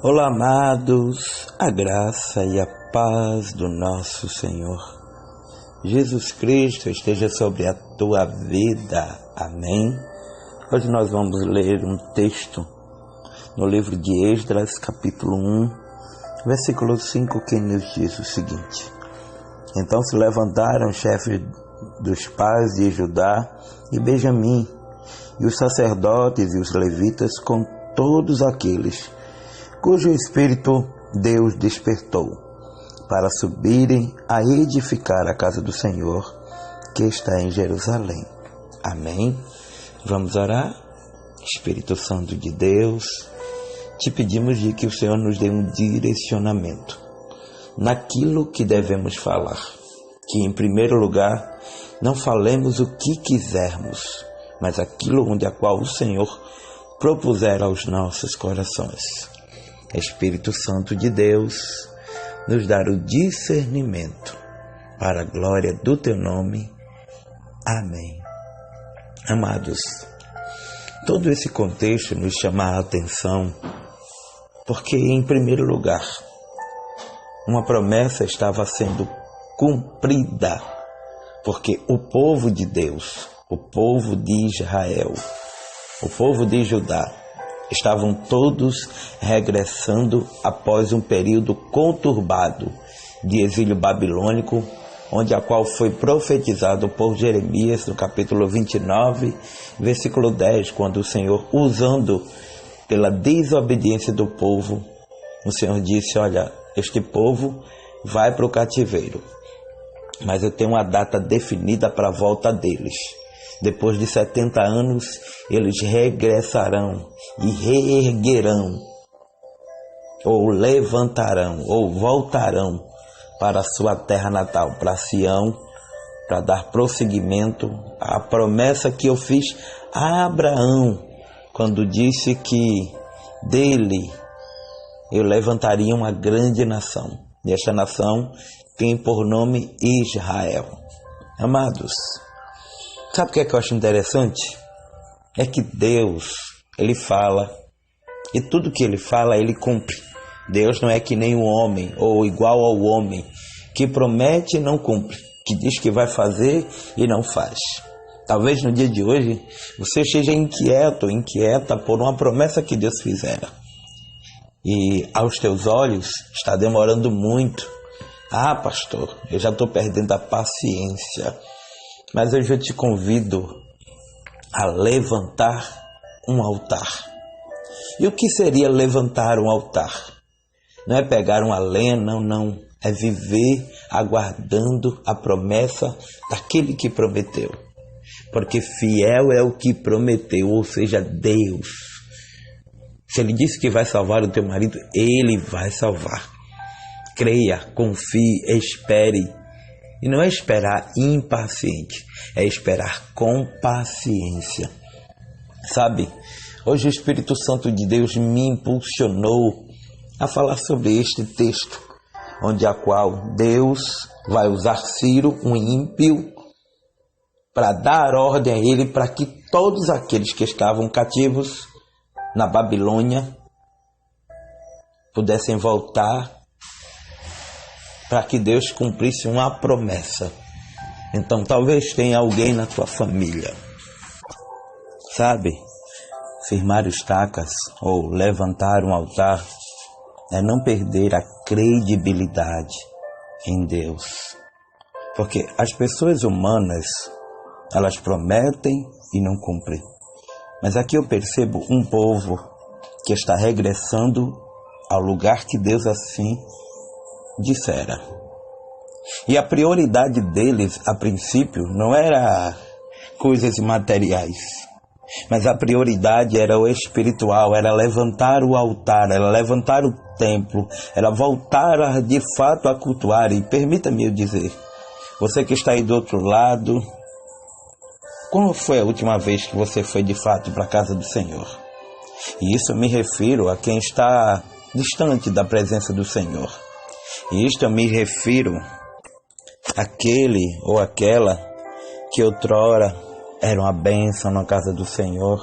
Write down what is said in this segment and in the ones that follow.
Olá, amados, a graça e a paz do nosso Senhor Jesus Cristo esteja sobre a tua vida. Amém. Hoje nós vamos ler um texto no livro de Esdras, capítulo 1, versículo 5, que nos diz o seguinte: Então se levantaram os chefes dos pais de Judá e Benjamim, e os sacerdotes e os levitas, com todos aqueles cujo espírito Deus despertou, para subirem a edificar a casa do Senhor, que está em Jerusalém. Amém. Vamos orar. Espírito Santo de Deus, te pedimos de que o Senhor nos dê um direcionamento naquilo que devemos falar, que em primeiro lugar não falemos o que quisermos, mas aquilo onde a qual o Senhor propuser aos nossos corações. Espírito Santo de Deus, nos dar o discernimento para a glória do teu nome. Amém. Amados, todo esse contexto nos chama a atenção porque, em primeiro lugar, uma promessa estava sendo cumprida, porque o povo de Deus, o povo de Israel, o povo de Judá, estavam todos regressando após um período conturbado de exílio babilônico, onde a qual foi profetizado por Jeremias no capítulo 29, versículo 10, quando o Senhor, usando pela desobediência do povo, o Senhor disse: olha, este povo vai para o cativeiro, mas eu tenho uma data definida para a volta deles. Depois de 70 anos, eles regressarão e reerguerão, ou levantarão, ou voltarão para a sua terra natal, para Sião, para dar prosseguimento à promessa que eu fiz a Abraão, quando disse que dele eu levantaria uma grande nação. E esta nação tem por nome Israel. Amados, sabe o que eu acho interessante? É que Deus, Ele fala, e tudo que Ele fala, Ele cumpre. Deus não é que nem o homem, ou igual ao homem, que promete e não cumpre, que diz que vai fazer e não faz. Talvez no dia de hoje, você esteja inquieto ou inquieta por uma promessa que Deus fizera. E aos teus olhos, está demorando muito. Ah, pastor, eu já estou perdendo a paciência. Mas hoje eu te convido a levantar um altar. E o que seria levantar um altar? Não é pegar uma lenha, não. É viver aguardando a promessa daquele que prometeu. Porque fiel é o que prometeu, ou seja, Deus. Se Ele disse que vai salvar o teu marido, Ele vai salvar. Creia, confie, espere. E não é esperar impaciente, é esperar com paciência. Sabe, hoje o Espírito Santo de Deus me impulsionou a falar sobre este texto, onde a qual Deus vai usar Ciro, um ímpio, para dar ordem a ele para que todos aqueles que estavam cativos na Babilônia pudessem voltar, para que Deus cumprisse uma promessa. Então talvez tenha alguém na tua família, sabe, firmar estacas ou levantar um altar é não perder a credibilidade em Deus. Porque as pessoas humanas, elas prometem e não cumprem. Mas aqui eu percebo um povo que está regressando ao lugar que Deus assim dissera. E a prioridade deles, a princípio, não era coisas materiais, mas a prioridade era o espiritual, era levantar o altar, era levantar o templo, era voltar de fato a cultuar. E permita-me eu dizer, você que está aí do outro lado, quando foi a última vez que você foi de fato para a casa do Senhor? E isso eu me refiro a quem está distante da presença do Senhor. E isto eu me refiro àquele ou aquela que outrora era uma bênção na casa do Senhor,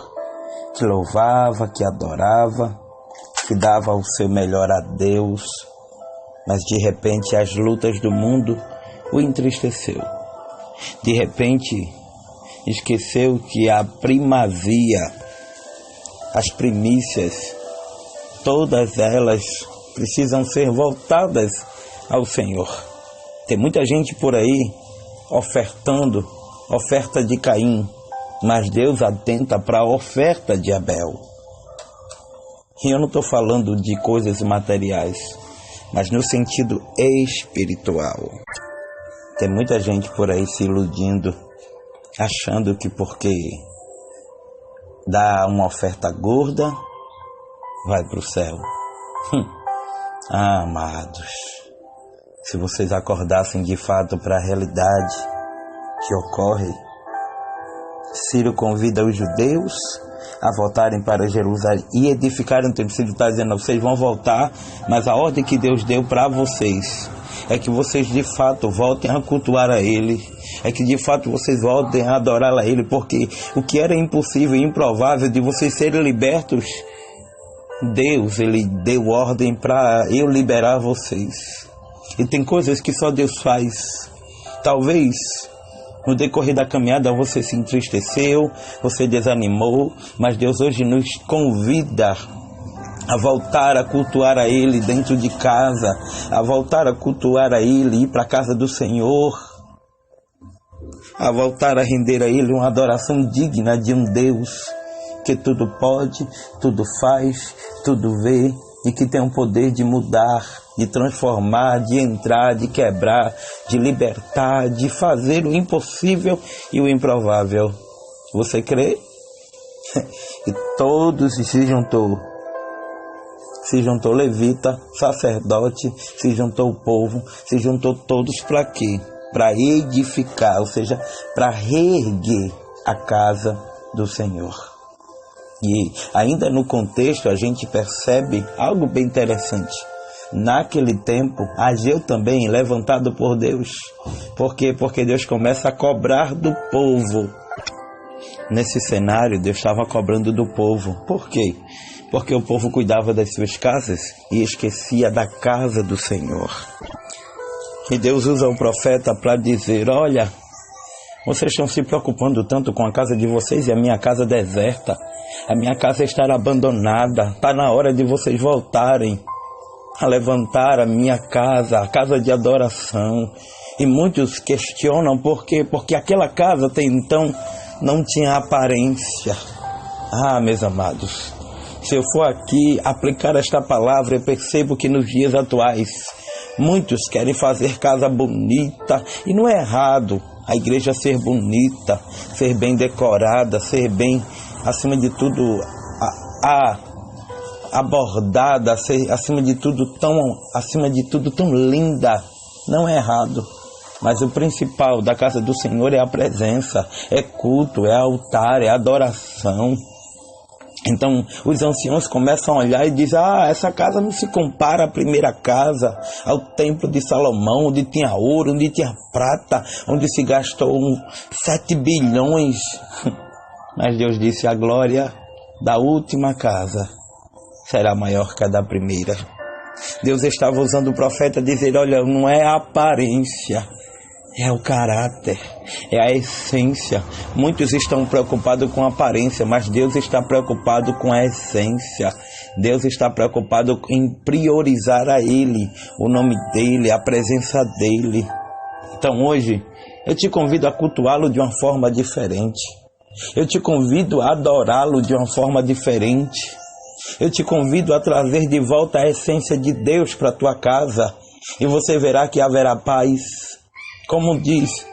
que louvava, que adorava, que dava o seu melhor a Deus, mas de repente as lutas do mundo o entristeceu. De repente esqueceu que a primazia, as primícias, todas elas precisam ser voltadas ao Senhor. Tem muita gente por aí ofertando oferta de Caim, mas Deus atenta para a oferta de Abel. E eu não estou falando de coisas materiais, mas no sentido espiritual. Tem muita gente por aí se iludindo, achando que porque dá uma oferta gorda, vai para o céu. Amados, se vocês acordassem de fato para a realidade que ocorre, Ciro convida os judeus a voltarem para Jerusalém e edificarem o templo. Ciro está dizendo, vocês vão voltar, mas a ordem que Deus deu para vocês é que vocês de fato voltem a cultuar a Ele, é que de fato vocês voltem a adorar a Ele, porque o que era impossível e improvável de vocês serem libertos, Deus, Ele deu ordem para eu liberar vocês. E tem coisas que só Deus faz. Talvez no decorrer da caminhada você se entristeceu, você desanimou, mas Deus hoje nos convida a voltar a cultuar a Ele dentro de casa, a voltar a cultuar a Ele, ir para a casa do Senhor, a voltar a render a Ele uma adoração digna de um Deus que tudo pode, tudo faz, tudo vê e que tem o poder de mudar, de transformar, de entrar, de quebrar, de libertar, de fazer o impossível e o improvável. Você crê? E todos se juntou levita, sacerdote, se juntou o povo, se juntou todos para quê? Para edificar, ou seja, para reerguer a casa do Senhor. E ainda no contexto a gente percebe algo bem interessante. Naquele tempo, Ageu também, levantado por Deus. Por quê? Porque Deus começa a cobrar do povo. Nesse cenário, Deus estava cobrando do povo. Por quê? Porque o povo cuidava das suas casas e esquecia da casa do Senhor. E Deus usa o profeta para dizer, olha, vocês estão se preocupando tanto com a casa de vocês e a minha casa deserta. A minha casa estará abandonada. Está na hora de vocês voltarem a levantar a minha casa, a casa de adoração. E muitos questionam por quê? Porque aquela casa até então não tinha aparência. Meus amados, se eu for aqui aplicar esta palavra, eu percebo que nos dias atuais, muitos querem fazer casa bonita, e não é errado a igreja ser bonita, ser bem decorada, ser bem, acima de tudo, abordada, ser acima de tudo tão linda. Não é errado. Mas o principal da casa do Senhor é a presença, é culto, é altar, é adoração. Então os anciãos começam a olhar e dizem, essa casa não se compara à primeira casa, ao templo de Salomão, onde tinha ouro, onde tinha prata, onde se gastou 7 bilhões. Mas Deus disse, a glória da última casa será maior que a da primeira. Deus estava usando o profeta a dizer, olha, não é a aparência, é o caráter, é a essência. Muitos estão preocupados com a aparência, mas Deus está preocupado com a essência. Deus está preocupado em priorizar a Ele, o nome dEle, a presença dEle. Então hoje, eu te convido a cultuá-lo de uma forma diferente. Eu te convido a adorá-lo de uma forma diferente. Eu te convido a trazer de volta a essência de Deus para a tua casa. E você verá que haverá paz. Como diz,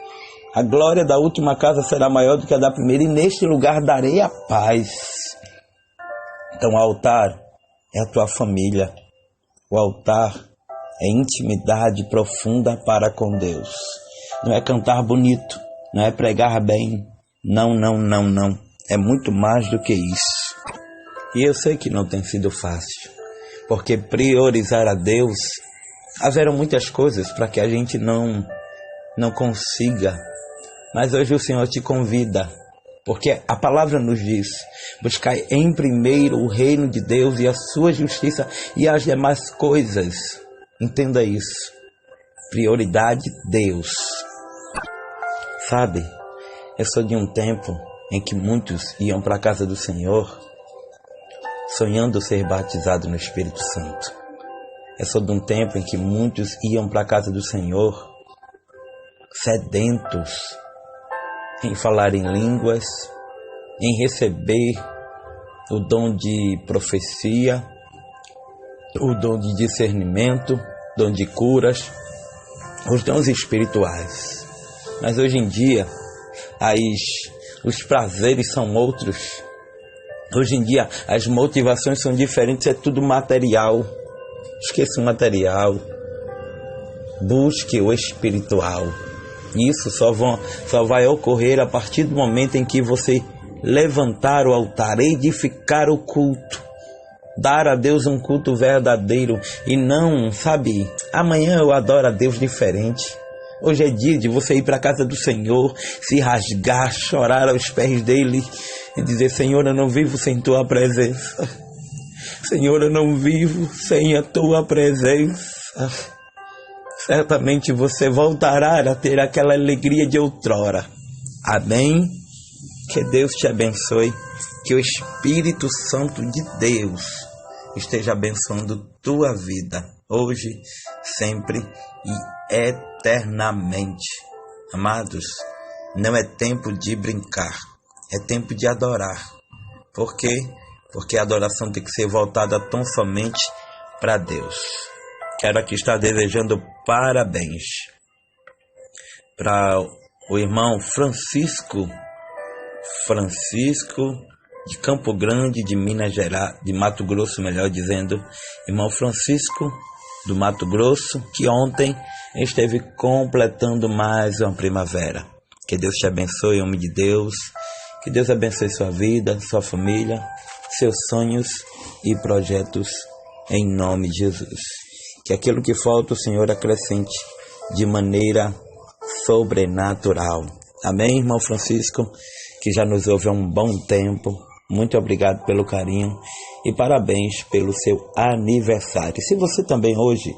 a glória da última casa será maior do que a da primeira, e neste lugar darei a paz. Então o altar é a tua família. O altar é intimidade profunda para com Deus. Não é cantar bonito, não é pregar bem. Não. É muito mais do que isso. E eu sei que não tem sido fácil, porque priorizar a Deus, haverão muitas coisas para que a gente não consiga. Mas hoje o Senhor te convida Porque a palavra nos diz: buscai em primeiro o reino de Deus e a sua justiça, e as demais coisas. Entenda isso. Prioridade, Deus. Sabe, eu sou de um tempo em que muitos iam para a casa do Senhor sonhando ser batizados no Espírito Santo. Eu sou de um tempo em que muitos iam para a casa do Senhor sedentos em falar em línguas, em receber o dom de profecia, o dom de discernimento, dom de curas, os dons espirituais. Mas hoje em dia, os prazeres são outros. Hoje em dia, as motivações são diferentes, é tudo material. Esqueça o material. Busque o espiritual. Isso só vai ocorrer a partir do momento em que você levantar o altar, edificar o culto, dar a Deus um culto verdadeiro e não, amanhã eu adoro a Deus diferente. Hoje é dia de você ir para a casa do Senhor, se rasgar, chorar aos pés dele e dizer: Senhor, eu não vivo sem tua presença. Senhor, eu não vivo sem a tua presença. Certamente você voltará a ter aquela alegria de outrora. Amém? Que Deus te abençoe. Que o Espírito Santo de Deus esteja abençoando tua vida, hoje, sempre e eternamente. Amados, não é tempo de brincar, é tempo de adorar. Por quê? Porque a adoração tem que ser voltada tão somente para Deus. Quero aqui estar desejando parabéns para o irmão Francisco de Campo Grande, de Minas Gerais, de Mato Grosso, melhor dizendo, irmão Francisco do Mato Grosso, que ontem esteve completando mais uma primavera. Que Deus te abençoe, homem de Deus. Que Deus abençoe sua vida, sua família, seus sonhos e projetos, em nome de Jesus. Que aquilo que falta o Senhor acrescente de maneira sobrenatural. Amém, irmão Francisco, que já nos ouve há um bom tempo. Muito obrigado pelo carinho e parabéns pelo seu aniversário. Se você também hoje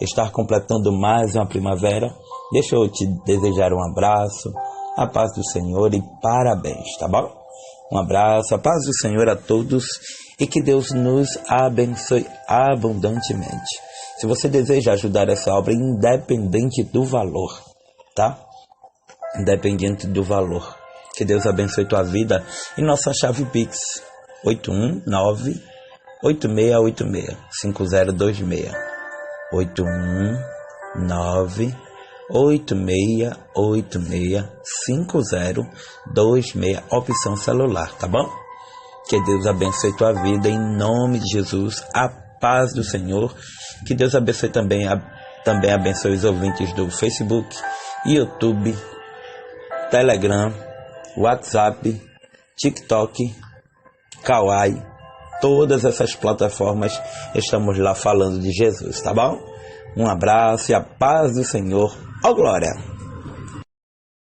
está completando mais uma primavera, deixa eu te desejar um abraço, a paz do Senhor e parabéns, tá bom? Um abraço, a paz do Senhor a todos e que Deus nos abençoe abundantemente. Se você deseja ajudar essa obra, independente do valor, tá? Independente do valor. Que Deus abençoe tua vida. E nossa chave Pix, 819-8686-5026. 819-8686-5026, opção celular, tá bom? Que Deus abençoe tua vida em nome de Jesus. A paz do Senhor. Que Deus abençoe também abençoe os ouvintes do Facebook, YouTube, Telegram, WhatsApp, TikTok, Kawaii, todas essas plataformas, estamos lá falando de Jesus, tá bom? Um abraço e a paz do Senhor. Ó glória!